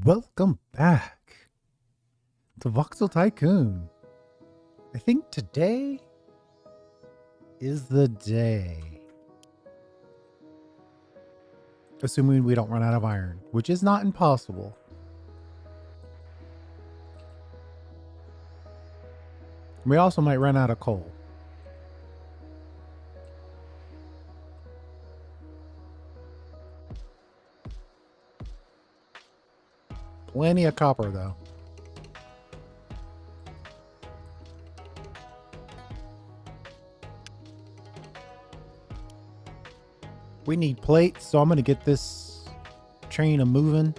Welcome back to Voxel Tycoon. I think today is the day. Assuming we don't run out of iron, which is not impossible. We also might run out of coal. Plenty of copper, though. We need plates, so I'm going to get this train a moving.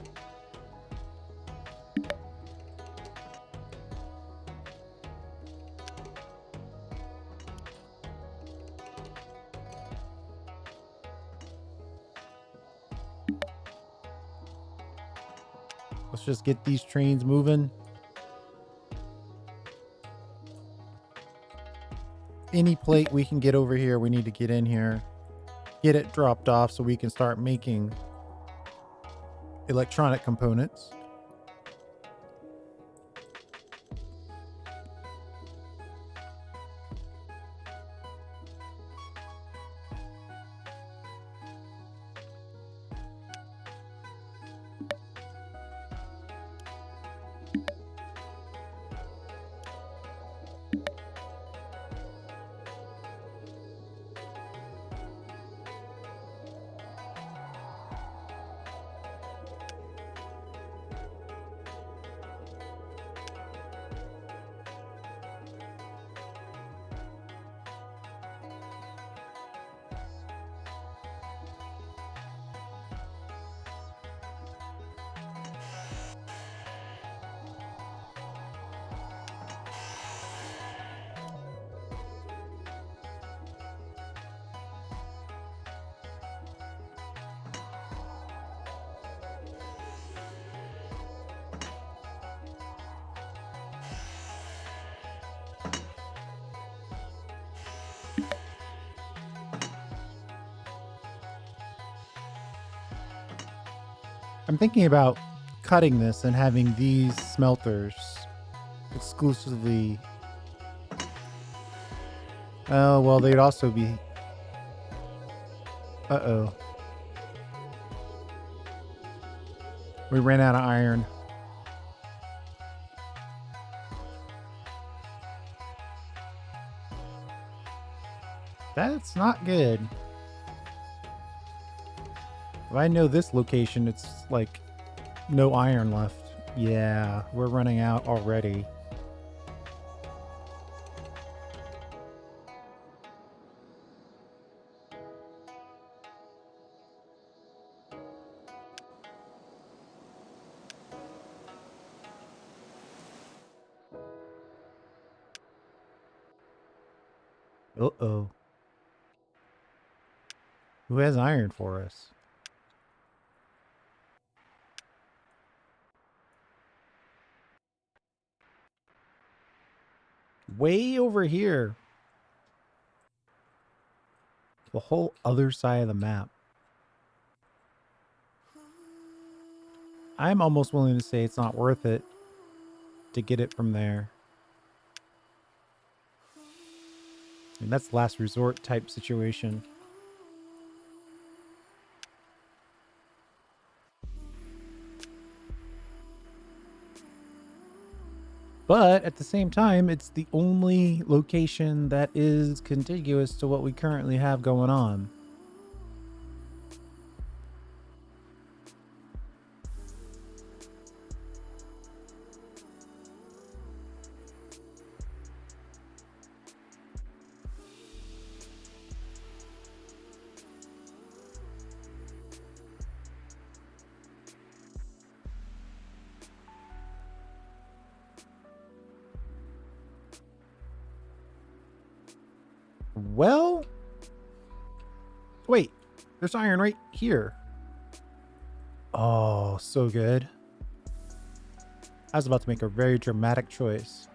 Let's just get these trains moving. Any plate we can get over here, we need to get in here. Get it dropped off so we can start making electronic components. I'm thinking about cutting this and having these smelters exclusively. Oh, well, they'd also be... Uh-oh. We ran out of iron. That's not good. If I know this location, it's like no iron left. Yeah, we're running out already. Uh-oh. Who has iron for us? Way over here. The whole other side of the map. I'm almost willing to say it's not worth it to get it from there. And that's last resort type situation. But at the same time, it's the only location that is contiguous to what we currently have going on. Well, wait, there's iron right here. Oh, so good. I was about to make a very dramatic choice.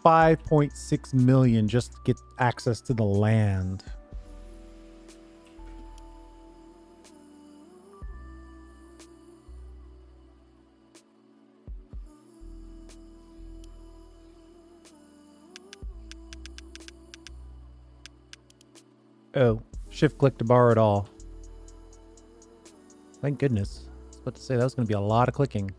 5.6 million just to get access to the land. Oh, shift click to borrow it all. Thank goodness. I was about to say that was going to be a lot of clicking.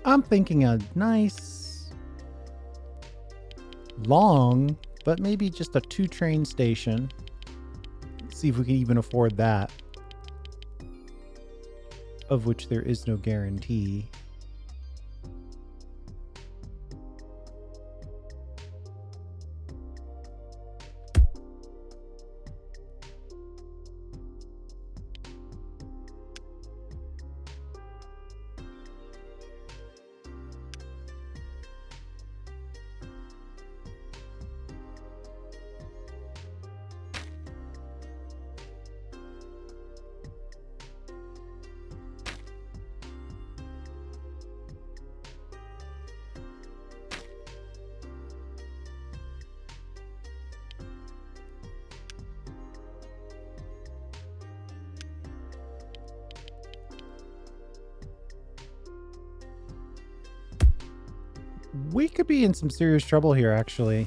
I'm thinking a nice, long, but maybe just a 2-train station. See if we can even afford that. Of which there is no guarantee. We could be in some serious trouble here, actually.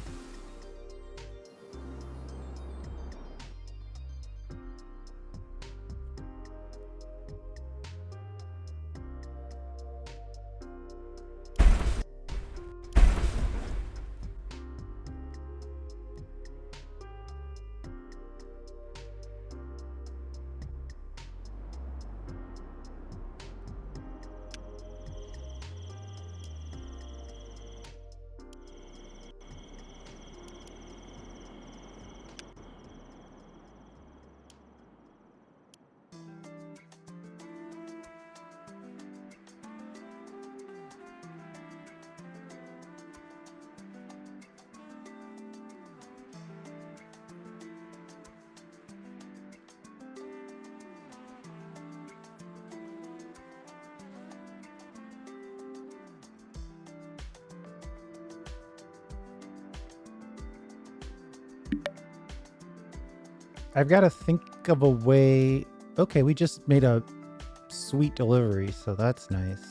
I've got to think of a way. Okay, we just made a sweet delivery, so that's nice.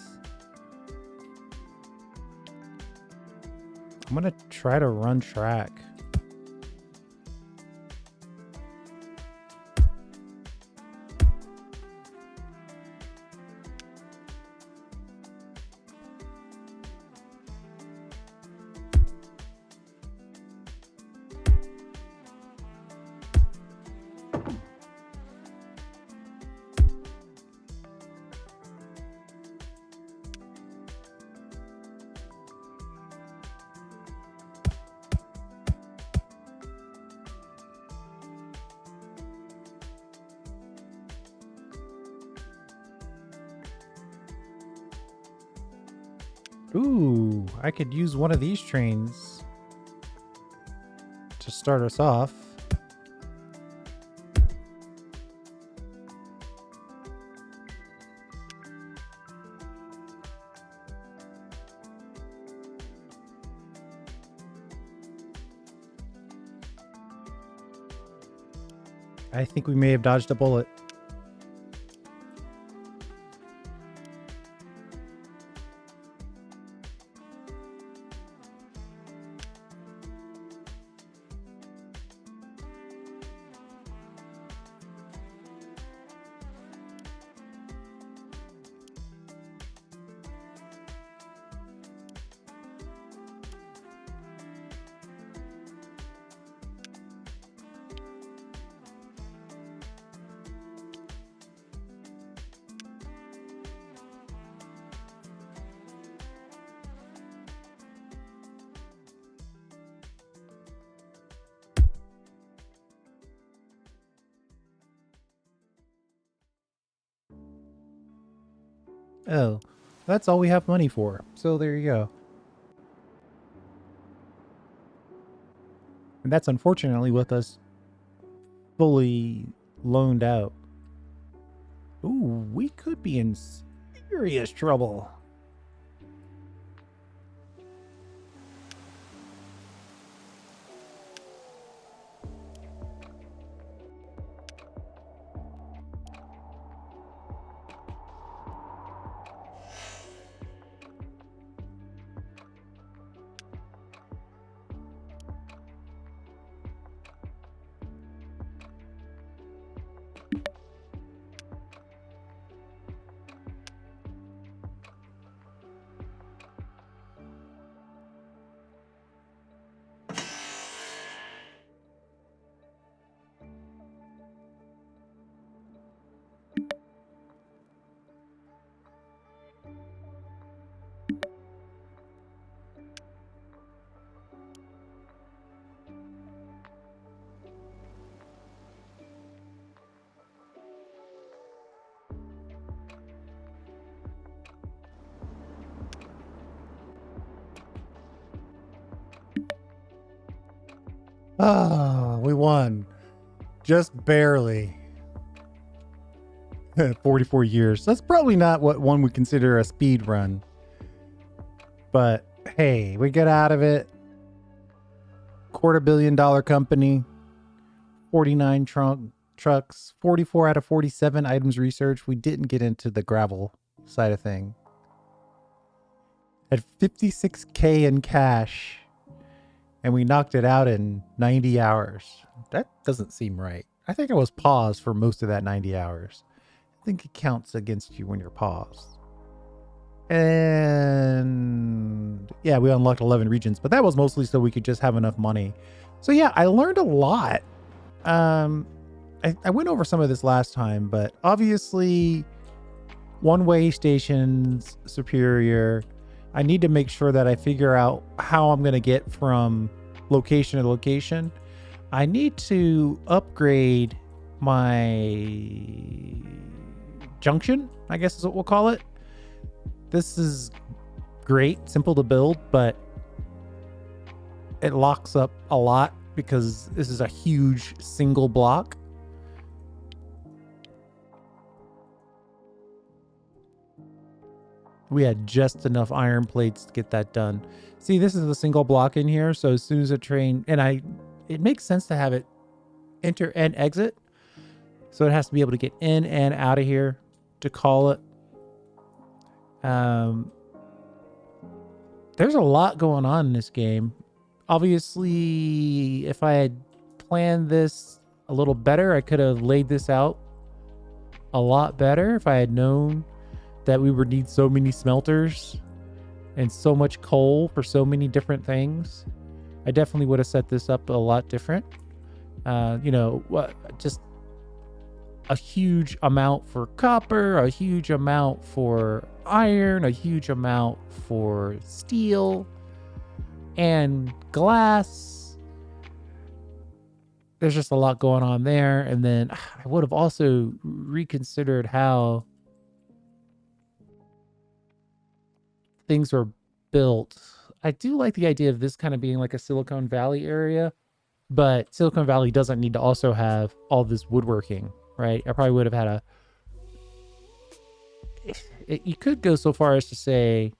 I'm gonna try to run track. Ooh, I could use one of these trains to start us off. I think we may have dodged a bullet. Oh, that's all we have money for. So there you go. And that's unfortunately with us fully loaned out. Ooh, we could be in serious trouble. Ah, we won. Just barely. 44 years. That's probably not what one would consider a speed run. But hey, we get out of it. $250 million company. 49 trucks. 44 out of 47 items researched. We didn't get into the gravel side of thing. At 56K in cash. And we knocked it out in 90 hours. That doesn't seem right. I think I was paused for most of that 90 hours. I think it counts against you when you're paused. And yeah, we unlocked 11 regions, but that was mostly so we could just have enough money. So yeah, I learned a lot. I went over some of this last time, but obviously one-way stations superior. I need to make sure that I figure out how I'm going to get from location to location. I need to upgrade my junction, I guess is what we'll call it. This is great, simple to build, but it locks up a lot because this is a huge single block. We had just enough iron plates to get that done. See, this is a single block in here. So as soon as a train, and it makes sense to have it enter and exit. So it has to be able to get in and out of here to call it. There's a lot going on in this game. Obviously, if I had planned this a little better, I could have laid this out a lot better if I had known that we would need so many smelters and so much coal for so many different things. I definitely would have set this up a lot different. Just a huge amount for copper, a huge amount for iron, a huge amount for steel and glass. There's just a lot going on there. And then I would have also reconsidered how things were built. I do like the idea of this kind of being like a Silicon Valley area, but Silicon Valley doesn't need to also have all this woodworking, right? I probably would have had you could go so far as to say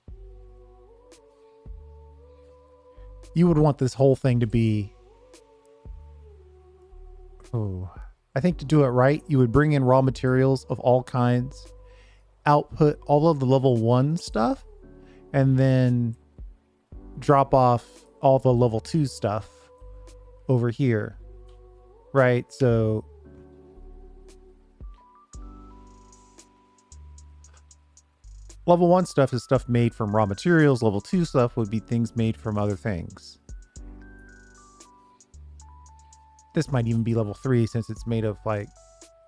you would want this whole thing to be, I think to do it right, you would bring in raw materials of all kinds, output all of the level 1 stuff, and then drop off all the level 2 stuff over here, right? So level 1 stuff is stuff made from raw materials. Level 2 stuff would be things made from other things. This might even be level 3 since it's made of like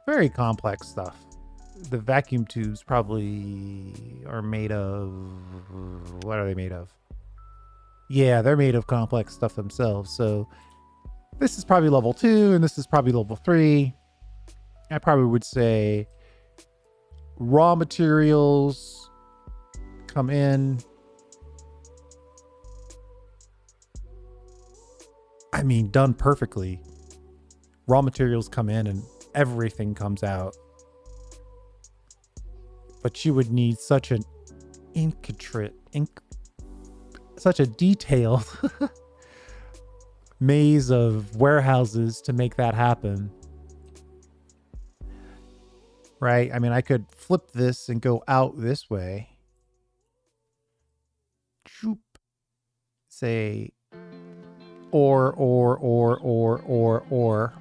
very complex stuff. The vacuum tubes probably are made of, what are they made of? Yeah, they're made of complex stuff themselves. So this is probably level 2 and this is probably level 3. I probably would say raw materials come in. I mean, done perfectly. Raw materials come in and everything comes out. But you would need such an such a detailed maze of warehouses to make that happen. Right? I mean, I could flip this and go out this way. Say or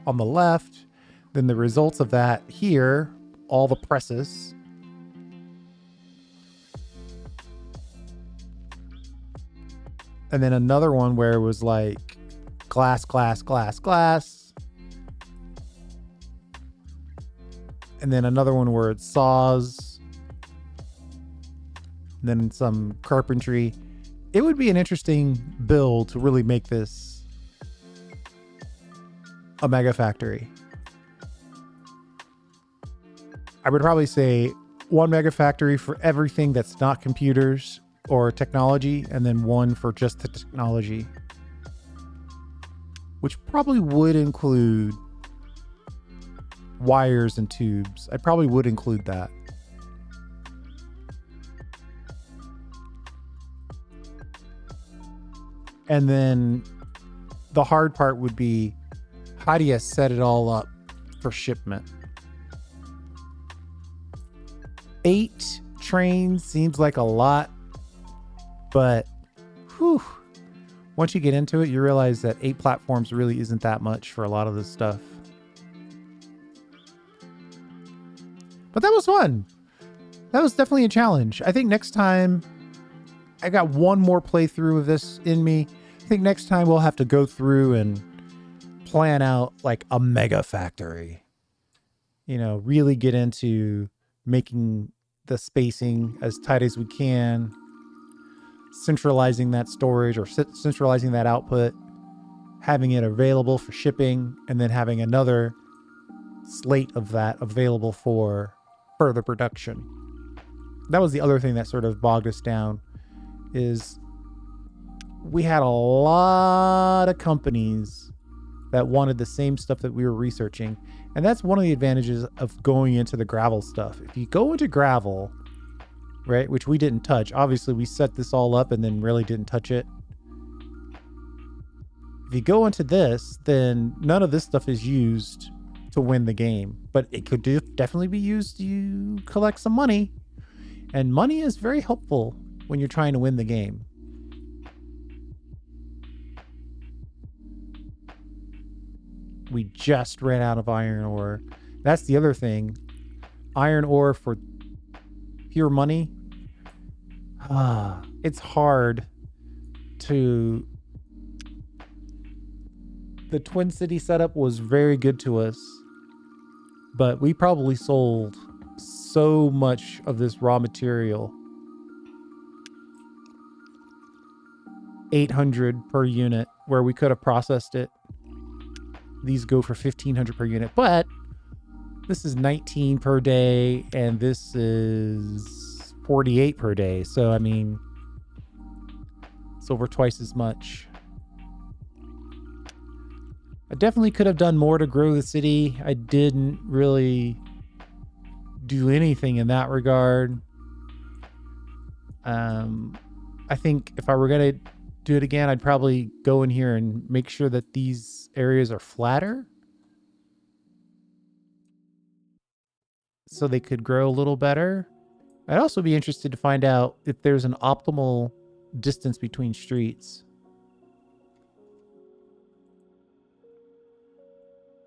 on the left. Then the results of that here, all the presses. And then another one where it was like glass, glass, glass, glass. And then another one where it's saws. And then some carpentry. It would be an interesting build to really make this a mega factory. I would probably say one mega factory for everything that's not computers or technology, and then one for just the technology, which probably would include wires and tubes. I probably would include that. And then the hard part would be, how do you set it all up for shipment? 8 trains seems like a lot, but whew, once you get into it, you realize that 8 platforms really isn't that much for a lot of this stuff. But that was fun. That was definitely a challenge. I think next time, I got one more playthrough of this in me. I think next time we'll have to go through and plan out like a mega factory. You know, really get into making the spacing as tight as we can, centralizing that storage or centralizing that output, having it available for shipping, and then having another slate of that available for further production. That was the other thing that sort of bogged us down, is we had a lot of companies that wanted the same stuff that we were researching. And that's one of the advantages of going into the gravel stuff. If you go into gravel, right, which we didn't touch, obviously we set this all up and then really didn't touch it. If you go into this, then none of this stuff is used to win the game, but it could definitely be used to collect some money. And money is very helpful when you're trying to win the game. We just ran out of iron ore. That's the other thing. Iron ore for pure money. It's hard to... The Twin City setup was very good to us, but we probably sold so much of this raw material. 800 per unit, where we could have processed it. These go for 1,500 per unit, but this is 19 per day, and this is 48 per day. So, I mean, it's over twice as much. I definitely could have done more to grow the city. I didn't really do anything in that regard. I think if I were going to do it again, I'd probably go in here and make sure that these areas are flatter so they could grow a little better. I'd also be interested to find out if there's an optimal distance between streets.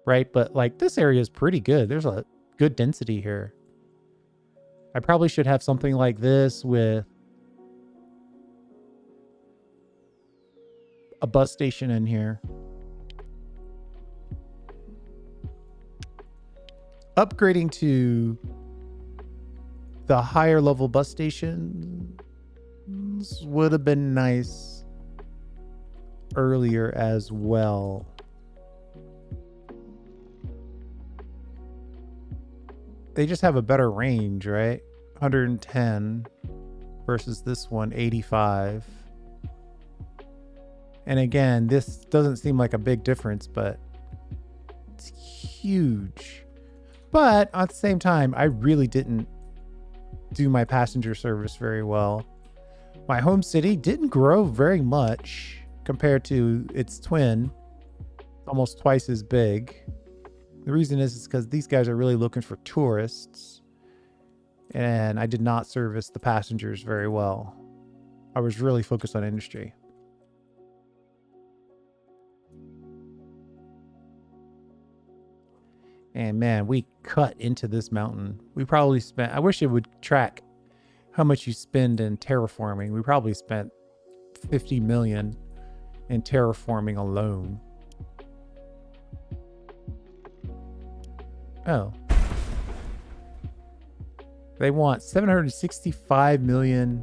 Right? But like this area is pretty good. There's a good density here. I probably should have something like this with a bus station in here. Upgrading to the higher level bus stations would have been nice earlier as well. They just have a better range, right? 110. versus this one, 85. And again, this doesn't seem like a big difference, but it's huge. But at the same time, I really didn't do my passenger service very well. My home city didn't grow very much compared to its twin, almost twice as big. The reason is because these guys are really looking for tourists, and I did not service the passengers very well. I was really focused on industry. And man, we cut into this mountain. We probably spent, I wish it would track how much you spend in terraforming. We probably spent 50 million in terraforming alone. Oh. They want 765 million.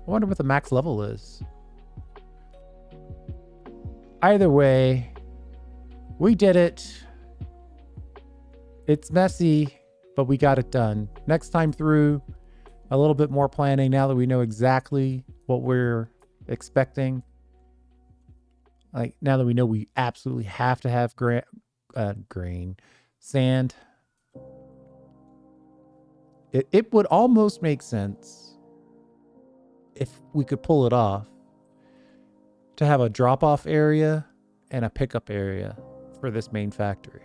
I wonder what the max level is. Either way, we did it. It's messy, but we got it done. Next time through, a little bit more planning now that we know exactly what we're expecting. Like now that we know we absolutely have to have sand. It would almost make sense if we could pull it off to have a drop-off area and a pickup area for this main factory.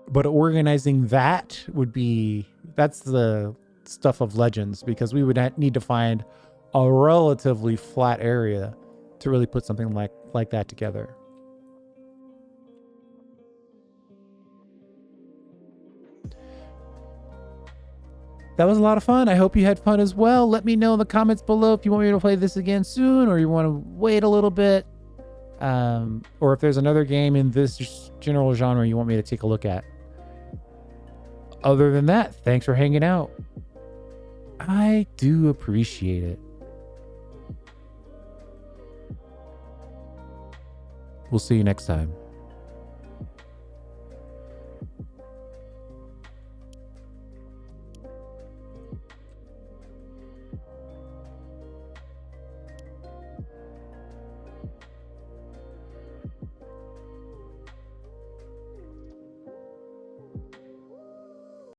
But organizing that would be, that's the stuff of legends, because we would need to find a relatively flat area to really put something like that together. That was a lot of fun. I hope you had fun as well. Let me know in the comments below if you want me to play this again soon, or you want to wait a little bit, or if there's another game in this general genre you want me to take a look at. Other than that, thanks for hanging out. I do appreciate it. We'll see you next time.